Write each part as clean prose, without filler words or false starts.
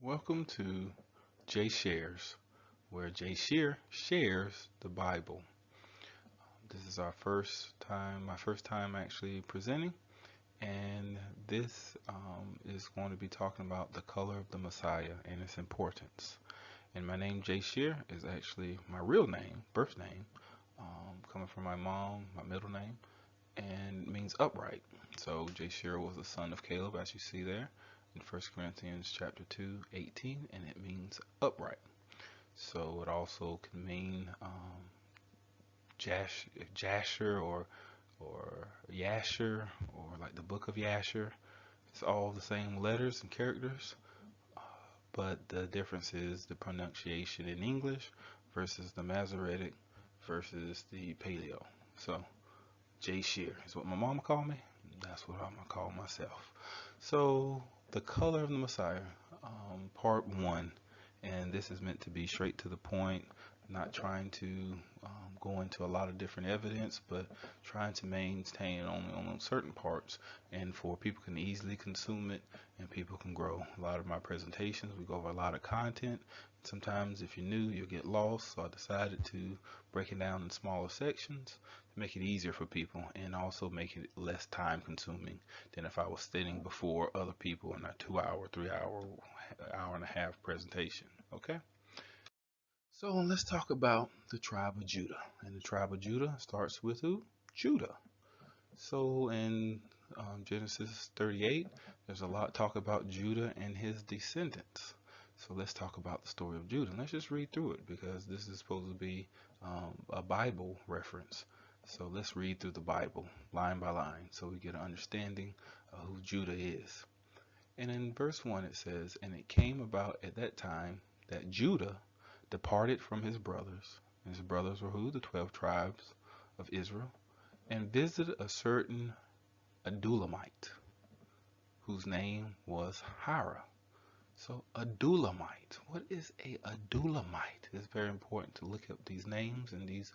Welcome to Jay Shares, where Jay shares the Bible. This is my first time actually presenting, and this is going to be talking about the color of the Messiah and its importance. And my name, Jay Shear, is actually my real name, birth name, coming from my mom, my middle name, and means upright. So Jay Shear was the son of Caleb, as you see there in 1 Corinthians chapter 2:18, and it means upright. So it also can mean Jasher or Yasher, or like the book of Yasher. It's all the same letters and characters, but the difference is the pronunciation in English versus the Masoretic versus the Paleo. So Jay Shear is what my mama called me. That's what I'm gonna call myself. So the color of the Messiah, part one, and this is meant to be straight to the point, not trying to go into a lot of different evidence, but trying to maintain only on certain parts, and for people can easily consume it and people can grow. A lot of my presentations, we go over a lot of content. Sometimes if you're new, you'll get lost, so I decided to break it down in smaller sections to make it easier for people and also make it less time consuming than if I was sitting before other people in a 2 hour, 3 hour, hour and a half presentation. Okay? So let's talk about the tribe of Judah. And the tribe of Judah starts with who? Judah. So in Genesis 38, there's a lot talk about Judah and his descendants. So let's talk about the story of Judah. Let's just read through it because this is supposed to be a Bible reference. So let's read through the Bible line by line so we get an understanding of who Judah is. And in verse 1 it says, "And it came about at that time that Judah departed from his brothers." And his brothers were who? The 12 tribes of Israel. "And visited a certain Doulamite, whose name was Hira." So Doulamite. What is a Doulamite? It's very important to look up these names and these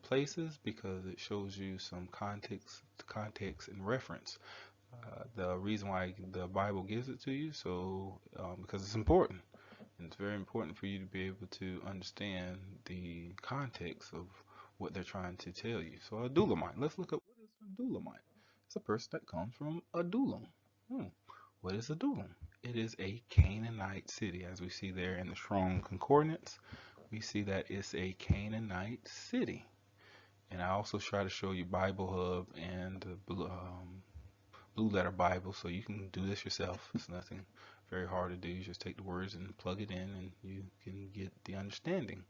places because it shows you some context and reference. The reason why the Bible gives it to you, so because it's important. And it's very important for you to be able to understand the context of what they're trying to tell you. So a Doulamite. Let's look up what is a Doulamite. It's a person that comes from Adullam. What is Adullam? It is a Canaanite city, as we see there in the Strong Concordance. We see that it's a Canaanite city. And I also try to show you Bible Hub and the Blue Letter Bible, so you can do this yourself. It's nothing very hard to do. You just take the words and plug it in, and you can get the understanding,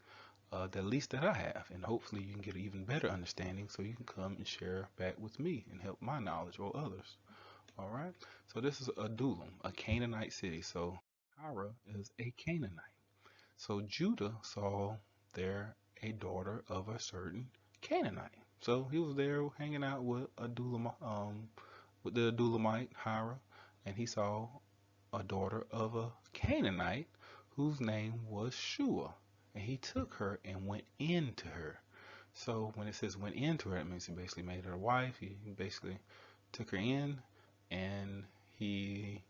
at least that I have, and hopefully you can get an even better understanding, so you can come and share back with me and help my knowledge or others. All right. So this is Adullam, a Canaanite city. So Hira is a Canaanite. So Judah saw there a daughter of a certain Canaanite. So he was there hanging out with with the Doulamite Hira, and he saw a daughter of a Canaanite whose name was Shua, and he took her and went into her. So when it says went into her, it means he basically made her a wife. He basically took her in, and he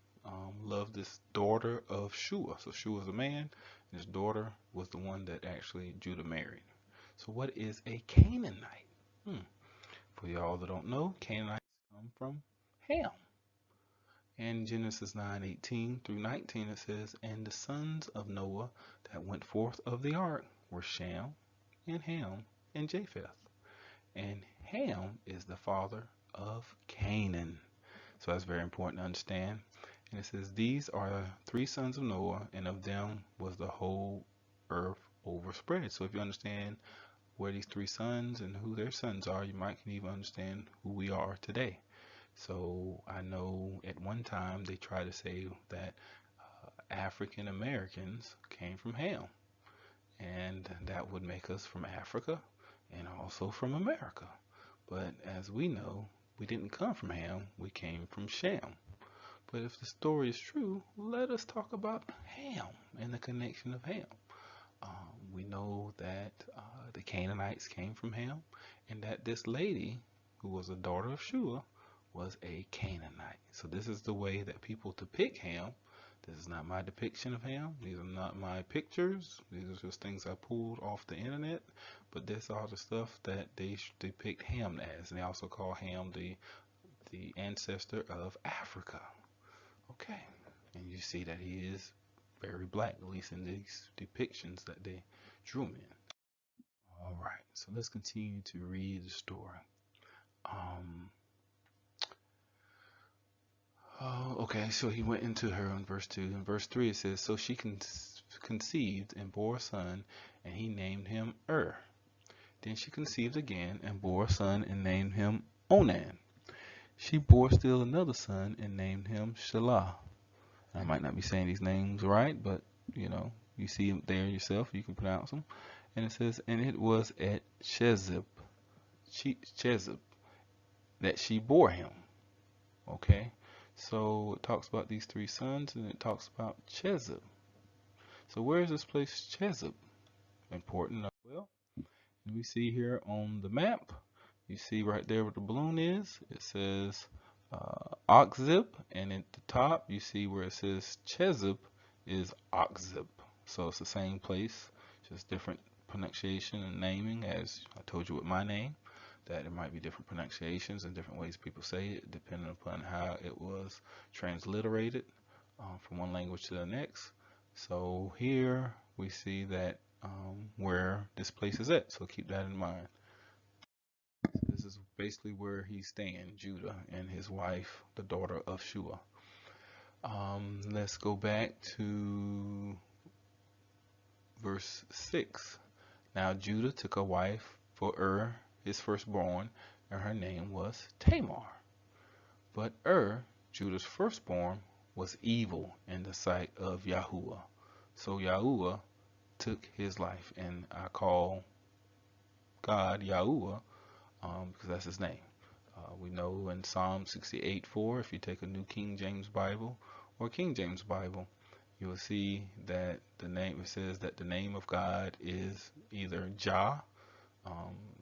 loved this daughter of Shua. So Shua was a man, and his daughter was the one that actually Judah married. So what is a Canaanite? For y'all that don't know, Canaanites come from Ham. And Genesis 9:18 through 19 it says, and the sons of Noah that went forth of the ark were Shem and Ham and Japheth. And Ham is the father of Canaan. So that's very important to understand. And it says, these are three sons of Noah, and of them was the whole earth overspread. So if you understand where these three sons and who their sons are, you might can even understand who we are today. So I know at one time they tried to say that African Americans came from Ham, and that would make us from Africa and also from America. But as we know, we didn't come from Ham, we came from Shem. But if the story is true, let us talk about Ham and the connection of Ham. We know that the Canaanites came from Ham, and that this lady, who was a daughter of Shua, was a Canaanite. So this is the way that people depict Ham. This is not my depiction of Ham. These are not my pictures. These are just things I pulled off the internet. But this are the stuff that they depict Ham as. And they also call Ham the ancestor of Africa. Okay. And you see that he is very black, at least in these depictions that they drew him in. All right. So let's continue to read the story. Okay, so he went into her in verse 2. In verse 3 it says, so she conceived and bore a son, and he named him Then she conceived again and bore a son and named him Onan. She bore still another son and named him Shelah. I might not be saying these names right, but you see them there yourself. You can pronounce them. And it says, and it was at Chezib that she bore him. Okay. So it talks about these three sons, and it talks about Chezib. So where is this place Chezib? Important. Well, we see here on the map, you see right there where the balloon is, it says Akzib, and at the top you see where it says Chezib is Akzib. So it's the same place, just different pronunciation and naming, as I told you with my name, that it might be different pronunciations and different ways people say it depending upon how it was transliterated from one language to the next. So here we see that where this place is at, so keep that in mind. This is basically where he's staying, Judah and his wife, the daughter of Shua. Let's go back to verse 6. Now Judah took a wife for his firstborn, and her name was Tamar. But Judah's firstborn, was evil in the sight of Yahuwah. So Yahuwah took his life, and I call God Yahuwah because that's his name. We know in Psalm 68:4, if you take a New King James Bible or King James Bible, you will see that it says that the name of God is either Jah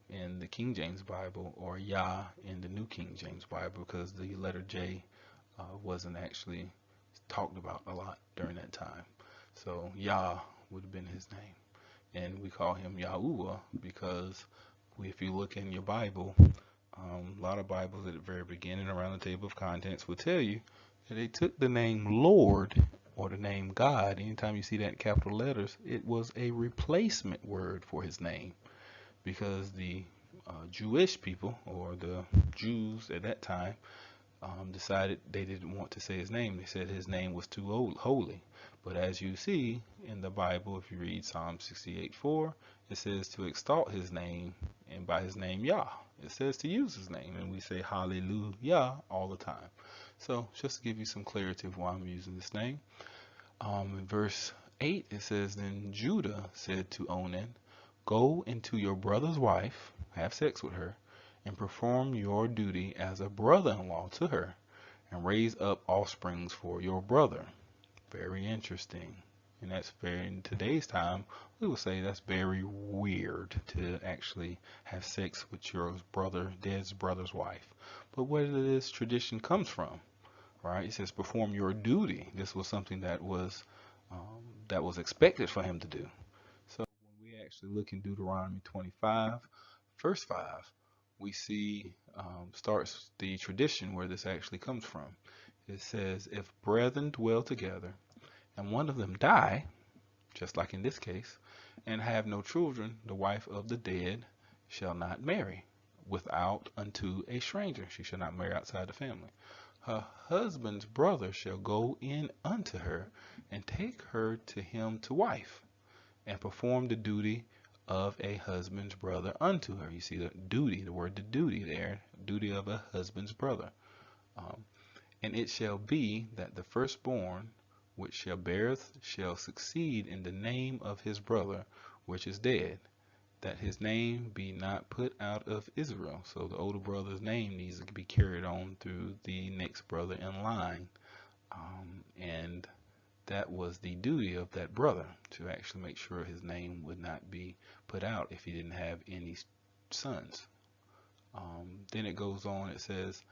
in the King James Bible or Yah in the New King James Bible, because the letter J wasn't actually talked about a lot during that time. So Yah would have been his name. And we call him Yahuwah because if you look in your Bible, a lot of Bibles at the very beginning around the table of contents will tell you that they took the name Lord or the name God. Anytime you see that in capital letters, it was a replacement word for his name, because the Jewish people, or the Jews at that time, decided they didn't want to say his name. They said his name was too holy. But as you see in the Bible, if you read Psalm 68:4, it says to exalt his name, and by his name Yah. It says to use his name, and we say hallelujah all the time. So just to give you some clarity of why I'm using this name. In verse 8 it says, then Judah said to Onan, go into your brother's wife, have sex with her, and perform your duty as a brother-in-law to her, and raise up offsprings for your brother. Very interesting. And that's in today's time, we would say that's very weird to actually have sex with your dead brother's wife. But where this tradition comes from, right? It says perform your duty. This was something that was expected for him to do. So when we actually look in Deuteronomy 25, verse 5, we see starts the tradition where this actually comes from. It says, if brethren dwell together, and one of them die, just like in this case, and have no children, the wife of the dead shall not marry without unto a stranger. She shall not marry outside the family. Her husband's brother shall go in unto her, and take her to him to wife, and perform the duty of a husband's brother unto her. You see the duty, the word the duty there, duty of a husband's brother. Um, and it shall be that the firstborn which shall beareth shall succeed in the name of his brother which is dead, that his name be not put out of Israel. So the older brother's name needs to be carried on through the next brother in line. And that was the duty of that brother, to actually make sure his name would not be put out if he didn't have any sons. Then it goes on, it says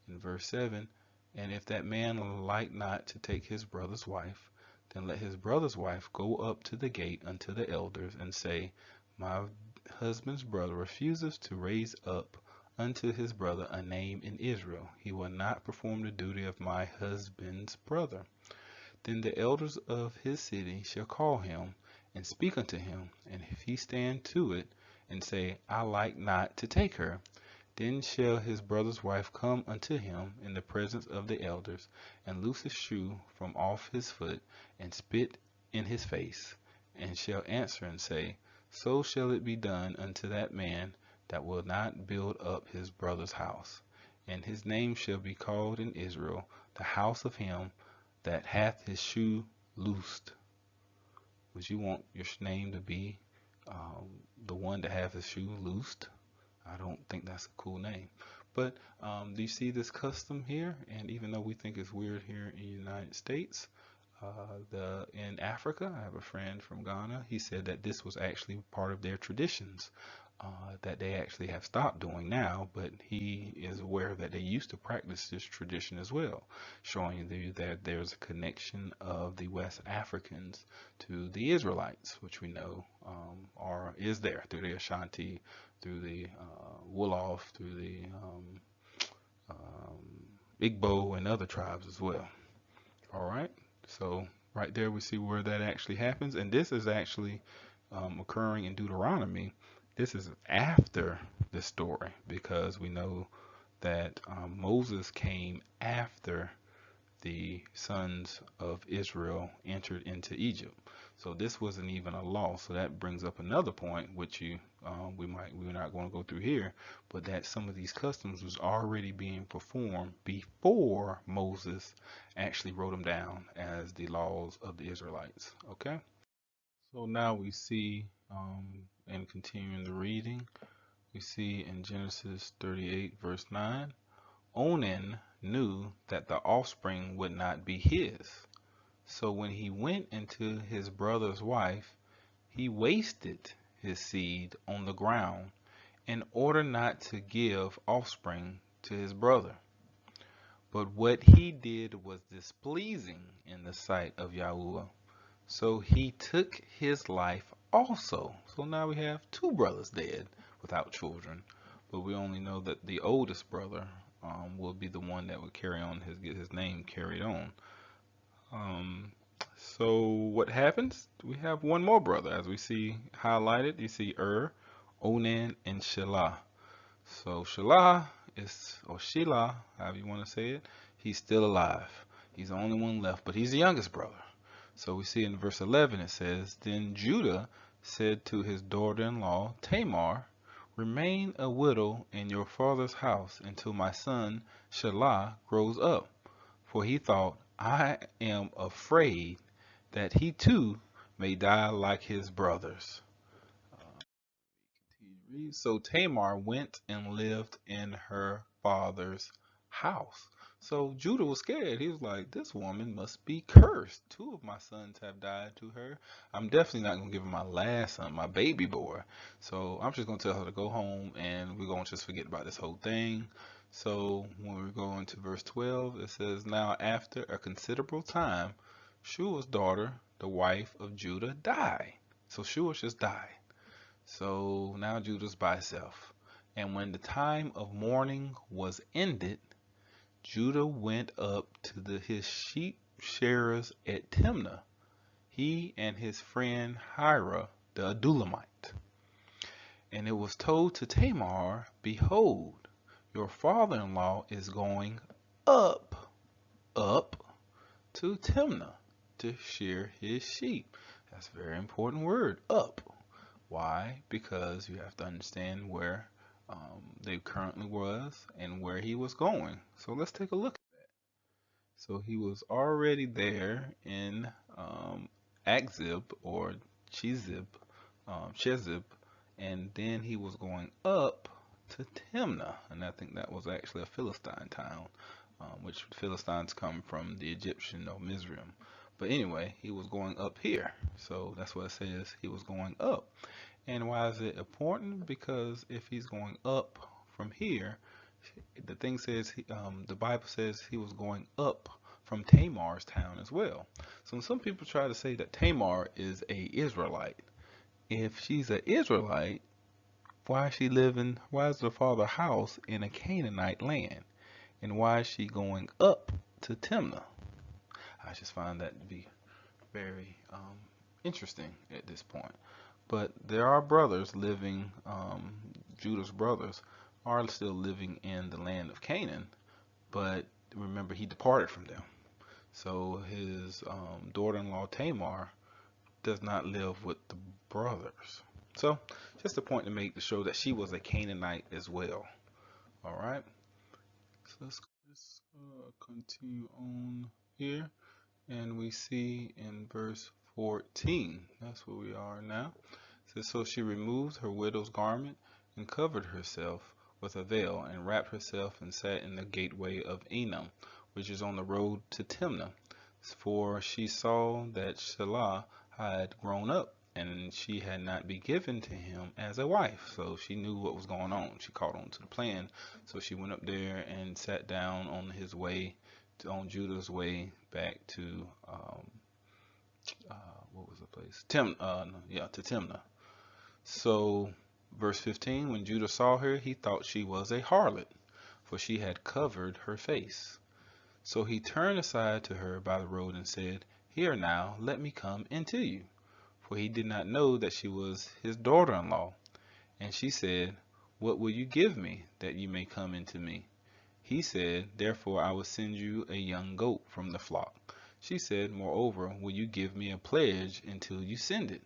in verse 7, and if that man like not to take his brother's wife, then let his brother's wife go up to the gate unto the elders, and say, my husband's brother refuses to raise up unto his brother a name in Israel. He will not perform the duty of my husband's brother. Then the elders of his city shall call him, and speak unto him, and if he stand to it, and say, I like not to take her, then shall his brother's wife come unto him in the presence of the elders, and loose his shoe from off his foot, and spit in his face, and shall answer and say, so shall it be done unto that man that will not build up his brother's house. And his name shall be called in Israel, the house of him that hath his shoe loosed. Would you want your name to be the one that hath his shoe loosed? I don't think that's a cool name. But do you see this custom here? And even though we think it's weird here in the United States, in Africa, I have a friend from Ghana. He said that this was actually part of their traditions that they actually have stopped doing now, but he is aware that they used to practice this tradition as well, showing you that there's a connection of the West Africans to the Israelites, which we know is there through the Ashanti, through the Wolof, through the Igbo, and other tribes as well. All right, so right there we see where that actually happens, and this is actually occurring in Deuteronomy. This is after the story, because we know that Moses came after the sons of Israel entered into Egypt. So this wasn't even a law. So that brings up another point, which we're not going to go through here, but that some of these customs was already being performed before Moses actually wrote them down as the laws of the Israelites. Okay. So now we see, and continuing the reading, we see in Genesis 38 verse 9, Onan knew that the offspring would not be his. So when he went into his brother's wife, he wasted his seed on the ground in order not to give offspring to his brother. But what he did was displeasing in the sight of Yahuwah. So he took his life also. So now we have two brothers dead without children. But we only know that the oldest brother will be the one that would carry on get his name carried on. So what happens? We have one more brother, as we see highlighted. You see Onan, and Shelah. So Shelah or Shelah, however you want to say it, he's still alive. He's the only one left, but he's the youngest brother. So we see in verse 11 it says, then Judah said to his daughter-in-law Tamar, remain a widow in your father's house until my son Shelah grows up. For he thought, I am afraid that he too may die like his brothers. So Tamar went and lived in her father's house. So Judah was scared. He was like, this woman must be cursed. Two of my sons have died to her. I'm definitely not going to give her my last son, my baby boy. So I'm just going to tell her to go home, and we're going to just forget about this whole thing. So when we go into verse 12, it says, now after a considerable time, Shua's daughter, the wife of Judah, died. So Shua just died. So now Judah's by itself. And when the time of mourning was ended, Judah went up to his sheep shearers at Timnah, he and his friend Hira the Doulamite. And it was told to Tamar, behold, your father-in-law is going up, up to Timnah to shear his sheep. That's a very important word, up. Why? Because you have to understand where they currently was and where he was going. So let's take a look. So he was already there in Akzib or Chizib, Chezib, and then he was going up to Timnah, and I think that was actually a Philistine town, which Philistines come from the Egyptian of Mizraim. But anyway, he was going up here, so that's what it says. He was going up. And why is it important? Because if he's going up from here, the thing says, the Bible says he was going up from Tamar's town as well. So some people try to say that Tamar is a Israelite. If she's an Israelite, why is she living, why is the father house in a Canaanite land? And why is she going up to Timnah? I just find that to be very interesting at this point. But there are brothers living, Judah's brothers are still living in the land of Canaan, but remember he departed from them. So his daughter-in-law Tamar does not live with the brothers. So just a point to make to show that she was a Canaanite as well. All right. So let's continue on here, and we see in verse 14. That's where we are now. It says, so she removed her widow's garment and covered herself with a veil and wrapped herself and sat in the gateway of Enam, which is on the road to Timnah. For she saw that Shelah had grown up, and she had not been given to him as a wife. So she knew what was going on. She caught on to the plan. So she went up there and sat down on his way, on Judah's way back to, what was the place? To Timnah. So, verse 15, when Judah saw her, he thought she was a harlot, for she had covered her face. So he turned aside to her by the road and said, here now, let me come into you. For he did not know that she was his daughter-in-law. And she said, what will you give me, that you may come into me? He said, therefore I will send you a young goat from the flock. She said, moreover, will you give me a pledge until you send it?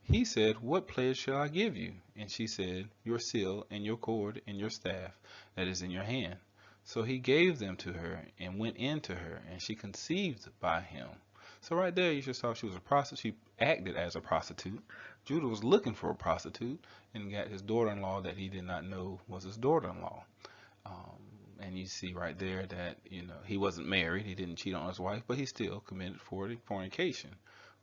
He said, what pledge shall I give you? And she said, your seal and your cord and your staff that is in your hand. So he gave them to her and went in to her, and she conceived by him. So right there you just saw she was a prostitute. She acted as a prostitute. Judah was looking for a prostitute and got his daughter-in-law that he did not know was his daughter-in-law. And you see right there that, he wasn't married. He didn't cheat on his wife, but he still committed fornication,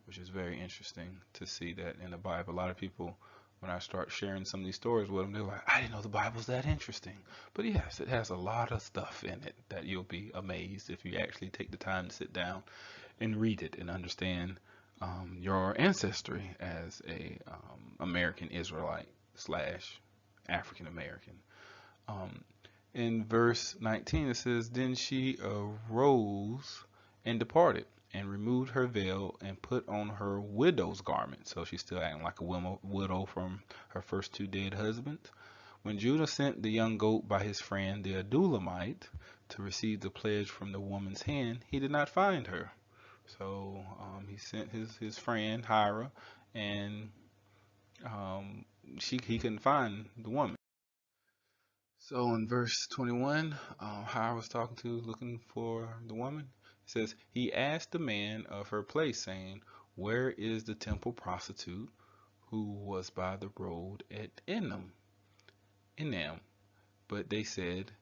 which is very interesting to see that in the Bible. A lot of people, when I start sharing some of these stories with them, they're like, I didn't know the Bible's that interesting. But yes, it has a lot of stuff in it that you'll be amazed if you actually take the time to sit down and read it and understand your ancestry as a American Israelite / African American. In verse 19 it says, then she arose and departed, and removed her veil and put on her widow's garment. So she's still acting like a widow from her first two dead husbands. When Judah sent the young goat by his friend the Doulamite to receive the pledge from the woman's hand, he did not find her. So he sent his friend Hira, and he couldn't find the woman. So in verse 21, Hira was looking for the woman. It says, he asked the man of her place, saying, where is the temple prostitute who was by the road at Enam? But they said,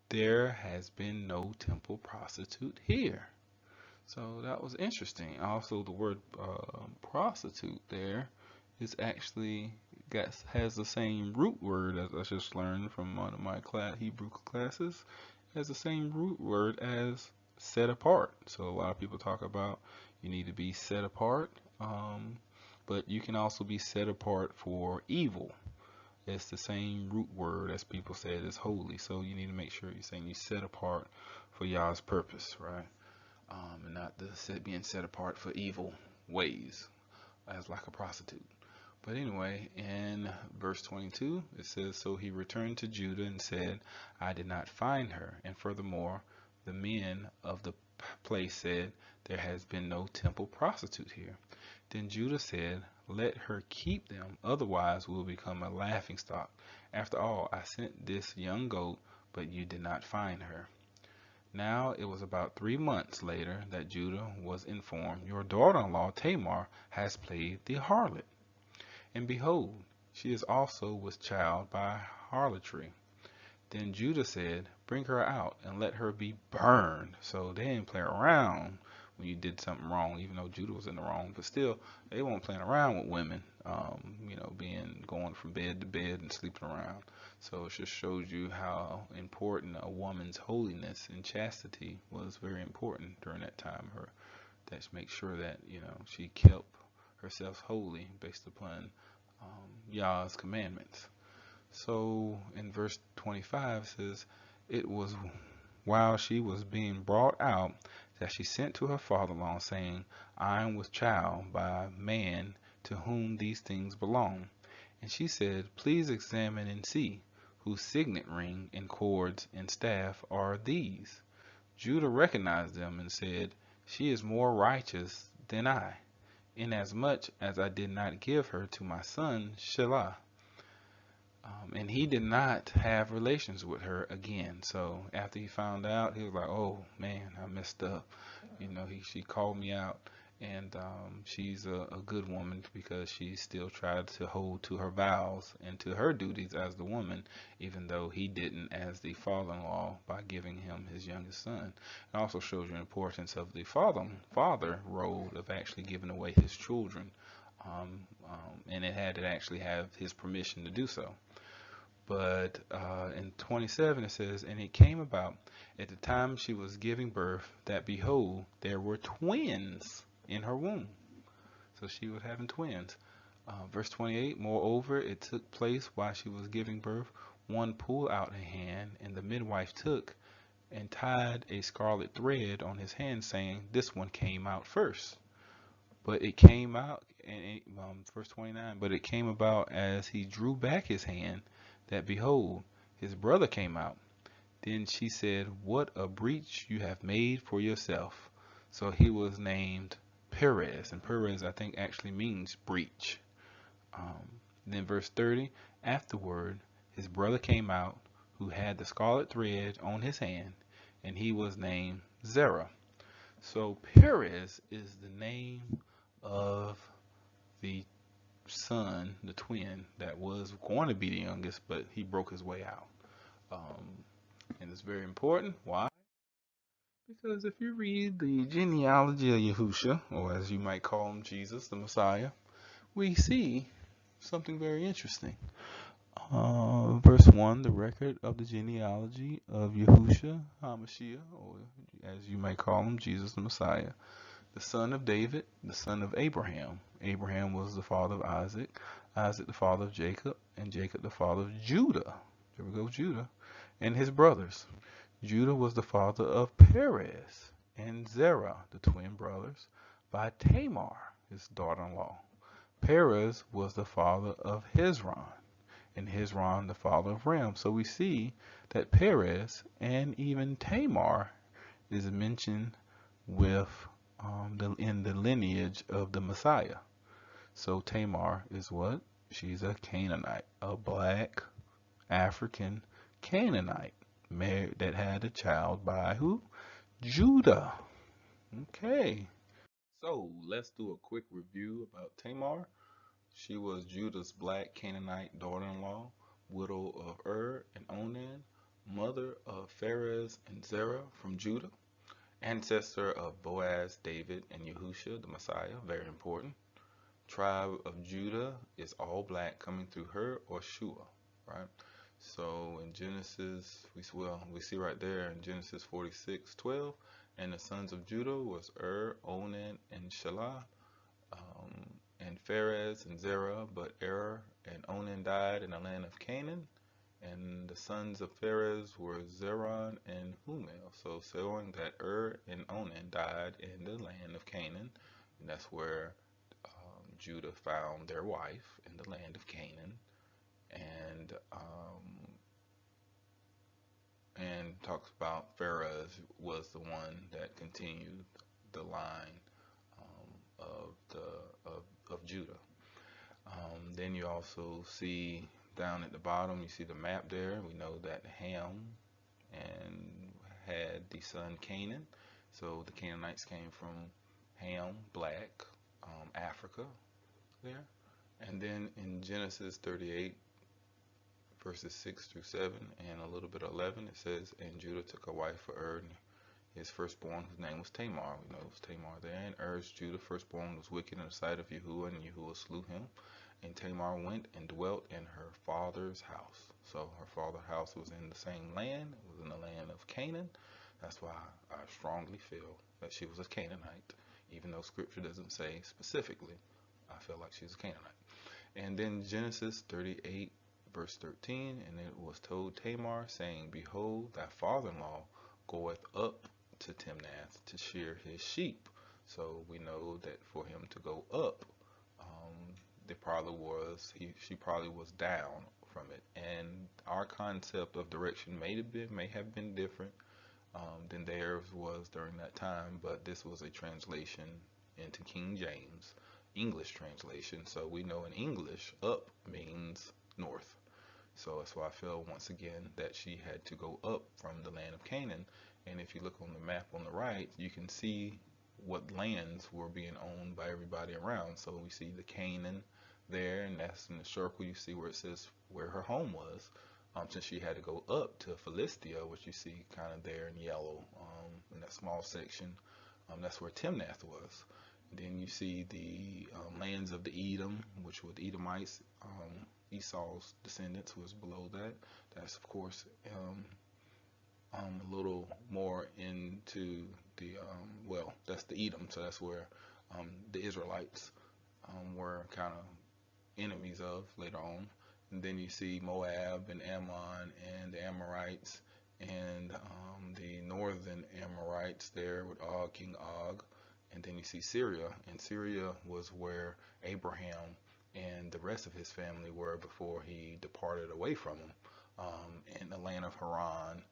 there has been no temple prostitute here. So that was interesting. Also, the word prostitute there is actually has the same root word, as I just learned from one of my Hebrew classes, has the same root word as set apart. So a lot of people talk about you need to be set apart, but you can also be set apart for evil. It's the same root word as people say it is holy. So you need to make sure you're saying you set apart for Yah's purpose, right? And not being set apart for evil ways, as like a prostitute. But anyway, in verse 22, it says, So he returned to Judah and said, I did not find her. And furthermore, the men of the place said, There has been no temple prostitute here. Then Judah said, Let her keep them, otherwise we will become a laughingstock. After all, I sent this young goat, but you did not find her. Now it was about 3 months later that Judah was informed, Your daughter-in-law Tamar has played the harlot. And behold, she is also with child by harlotry. Then Judah said, Bring her out and let her be burned. So they didn't play around when you did something wrong, even though Judah was in the wrong. But still, they weren't playing around with women, going from bed to bed and sleeping around. So it just shows you how important a woman's holiness and chastity was very important during that time. That make sure that she kept herself holy based upon Yah's commandments. So in verse 25 it says, It was while she was being brought out that she sent to her father-in-law, saying, I am with child by a man to whom these things belong. And she said, Please examine and see, whose signet ring and cords and staff are these. Judah recognized them and said, She is more righteous than I, inasmuch as I did not give her to my son Shelah. And he did not have relations with her again. So after he found out, he was like, "Oh man, I messed up." She called me out, and she's a good woman because she still tried to hold to her vows and to her duties as the woman, even though he didn't as the father-in-law by giving him his youngest son. It also shows you the importance of the father role of actually giving away his children, and it had to actually have his permission to do so. But in 27 it says, And it came about at the time she was giving birth that, behold, there were twins in her womb. So she was having twins. Verse 28, Moreover, it took place while she was giving birth, one pulled out a hand, and the midwife took and tied a scarlet thread on his hand, saying, This one came out first. But it came out, verse 29, but it came about as he drew back his hand, that behold, his brother came out. Then she said, What a breach you have made for yourself. So he was named Perez, and Perez I think actually means breach. Then verse 30, afterward his brother came out, who had the scarlet thread on his hand, and he was named Zerah. So Perez is the name of the son, the twin, that was going to be the youngest, but he broke his way out. And it's very important. Why? Because if you read the genealogy of Yahushua, or as you might call him, Jesus, the Messiah, we see something very interesting. Verse 1, the record of the genealogy of Yahushua, Hamashiach, or as you might call him, Jesus, the Messiah, the son of David, the son of Abraham. Abraham was the father of Isaac, Isaac the father of Jacob, and Jacob the father of Judah. There we go, Judah, and his brothers. Judah was the father of Perez and Zerah, the twin brothers, by Tamar, his daughter-in-law. Perez was the father of Hezron, and Hezron the father of Ram. So we see that Perez and even Tamar is mentioned with in the lineage of the Messiah. So Tamar is what? She's a Canaanite, a black African Canaanite, married, that had a child by who? Judah. Okay. So let's do a quick review about Tamar. She was Judah's black Canaanite daughter-in-law, widow of and Onan, mother of Pharez and Zerah from Judah, ancestor of Boaz, David, and Yahushua, the Messiah, very important. Tribe of Judah is all black coming through her or Shua, right? So in Genesis, we see right there in Genesis 46:12, and the sons of Judah was Onan, and Shelah. and Pharez and Zerah, but Er and Onan died in the land of Canaan. And the sons of Pharez were Zeron and Humel. So showing that and Onan died in the land of Canaan. And that's where Judah found their wife in the land of Canaan. And talks about Pharez was the one that continued the line of Judah. Then you also see down at the bottom, you see the map there. We know that Ham and had the son Canaan. So the Canaanites came from Ham, black, Africa there. And then in Genesis 38, verses 6 through 7 and a little bit of 11, it says, and Judah took a wife for his firstborn, whose name was Tamar. We know it was Tamar there. And Judah firstborn was wicked in the sight of Yahuwah, and Yahuwah slew him. And Tamar went and dwelt in her father's house. So her father's house was in the same land. It was in the land of Canaan. That's why I strongly feel that she was a Canaanite, even though Scripture doesn't say specifically. I feel like she's a Canaanite. And then Genesis 38, verse 13, and it was told Tamar, saying, behold, thy father-in-law goeth up to Timnath to shear his sheep. So we know that for him to go up, she probably was down from it. And our concept of direction may have been different than theirs was during that time, but this was a translation into King James, English translation. So we know in English, up means north. So that's why I feel once again that she had to go up from the land of Canaan. And if you look on the map on the right, you can see what lands were being owned by everybody around. So we see the Canaan there, and that's in the circle. You see where it says where her home was. Since she had to go up to Philistia, which you see kind of there in yellow in that small section, that's where Timnath was. Then you see the lands of the Edom, which were the Edomites. Esau's descendants was below that. That's of course a little more into the that's the Edom, so that's where the Israelites were kind of enemies of later on. And then you see Moab and Ammon and the Amorites and the northern Amorites there with King Og. And then you see Syria, and Syria was where Abraham and the rest of his family were before he departed away from him, in the land of Haran,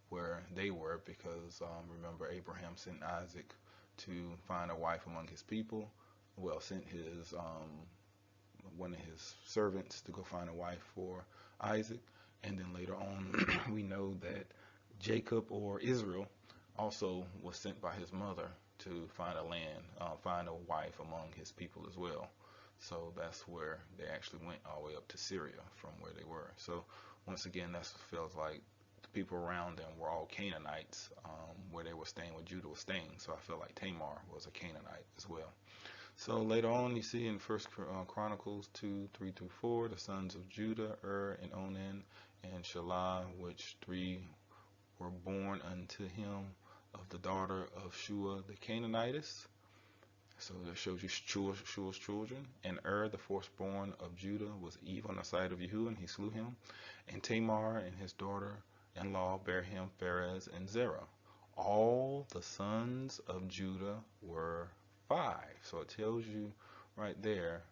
where they were, because remember, Abraham sent Isaac to find a wife among his people. Well, sent his one of his servants to go find a wife for Isaac. And then later on, we know that Jacob, or Israel, also was sent by his mother to find find a wife among his people as well. So that's where they actually went all the way up to Syria from where they were. So once again, that feels like the people around them were all Canaanites, where they were staying, where Judah was staying. So I feel like Tamar was a Canaanite as well. So later on, you see in First Chronicles 2, 3 through 4, the sons of Judah, and Onan, and Shelah, which 3 were born unto him of the daughter of Shua the Canaanitess. So that shows you Shua's children. And the firstborn of Judah, was evil in the sight of Yahuwah, and he slew him. And Tamar and his daughter-in-law bare him Pharez and Zerah. All the sons of Judah were 5. So it tells you right there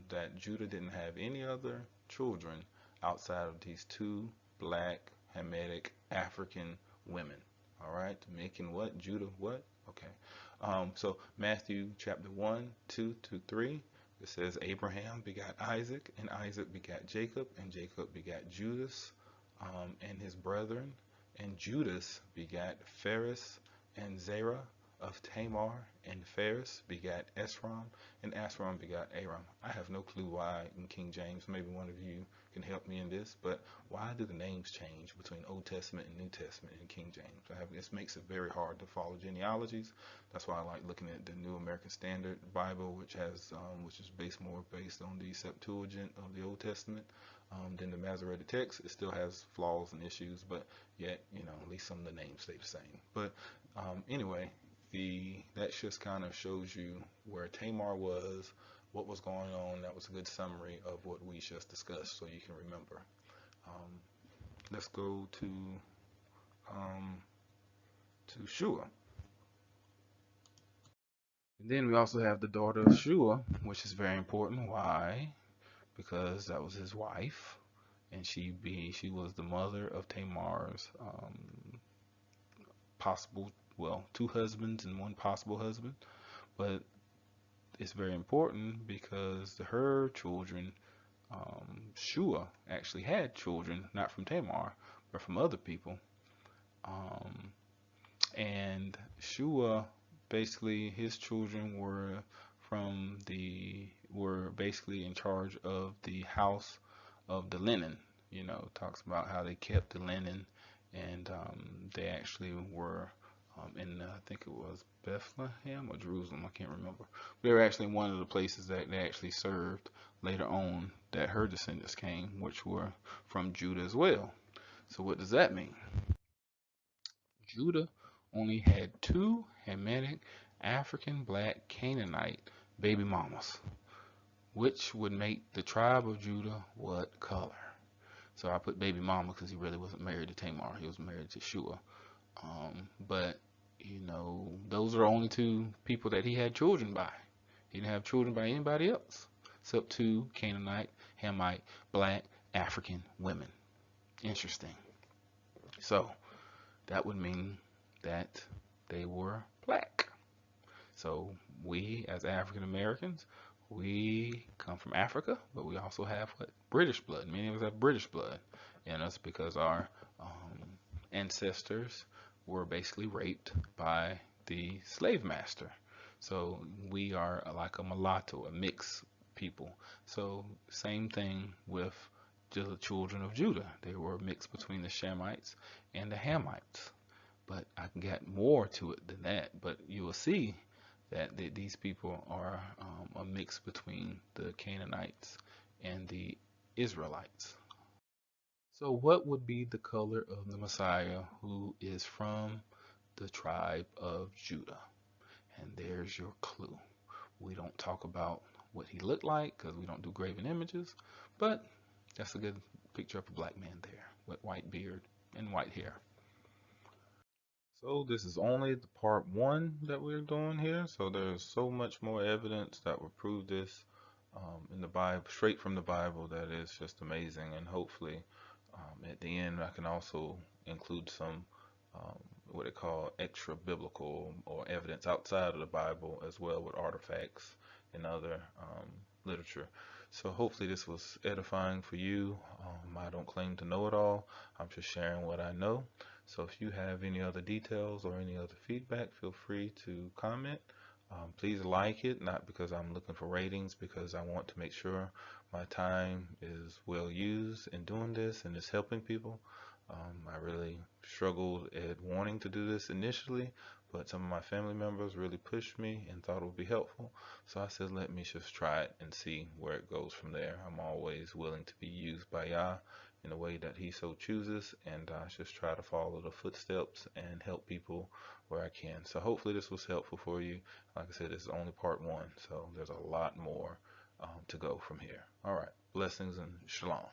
that Judah didn't have any other children outside of these 2 black, Hamitic, African women. All right, making what? Judah what? Okay. So Matthew chapter 1, 2 to 3, it says Abraham begot Isaac, and Isaac begot Jacob, and Jacob begot Judas and his brethren, and Judas begot Pharez and Zerah of Tamar, and Pharez begat Esrom, and Esrom begat Aram. I have no clue why in King James. Maybe one of you can help me in this, but why do the names change between Old Testament and New Testament in King James? This makes it very hard to follow genealogies. That's why I like looking at the New American Standard Bible, which is more based on the Septuagint of the Old Testament than the Masoretic text. It still has flaws and issues, but yet, at least some of the names stay the same. But anyway, that just kind of shows you where Tamar was, what was going on. That was a good summary of what we just discussed, so you can remember. Um, let's go um, to Shua. And then we also have the daughter of Shua, which is very important. Why? Because that was his wife, and she was the mother of Tamar's possible, well, two husbands and one possible husband. But it's very important because her children, Shua actually had children, not from Tamar, but from other people. Um, and Shua, basically, his children were basically in charge of the house of the linen. Talks about how they kept the linen, and they actually were in, I think it was Bethlehem or Jerusalem, I can't remember. They were actually in one of the places that they actually served later on that her descendants came, which were from Judah as well. So what does that mean? Judah only had two Hamitic African black Canaanite baby mamas, which would make the tribe of Judah what color? So I put baby mama because he really wasn't married to Tamar. He was married to Shua. But, those are the only two people that he had children by. He didn't have children by anybody else except two Canaanite, Hamite, black, African women. Interesting. So that would mean that they were black. So we, as African Americans, we come from Africa, but we also have what? British blood. Many of us have British blood in us because our ancestors were basically raped by the slave master. So we are like a mulatto, a mixed people. So same thing with the children of Judah. They were mixed between the Shemites and the Hamites. But I can get more to it than that. But you will see that these people are a mix between the Canaanites and the Israelites. So what would be the color of the Messiah who is from the tribe of Judah? And there's your clue. We don't talk about what he looked like because we don't do graven images, but that's a good picture of a black man there with white beard and white hair. So this is only the part one that we're doing here. So there's so much more evidence that will prove this in the Bible, straight from the Bible, that is just amazing. And hopefully at the end I can also include some what they call extra biblical or evidence outside of the Bible as well, with artifacts and other literature. So hopefully this was edifying for you. I don't claim to know it all. I'm just sharing what I know. So if you have any other details or any other feedback, feel free to comment. Please like it, not because I'm looking for ratings, because I want to make sure my time is well used in doing this and it's helping people. I really struggled at wanting to do this initially, but some of my family members really pushed me and thought it would be helpful. So I said, let me just try it and see where it goes from there. I'm always willing to be used by Yah in a way that he so chooses, and I just try to follow the footsteps and help people where I can. So hopefully this was helpful for you. Like I said, this is only part one, so there's a lot more to go from here. All right, blessings and shalom.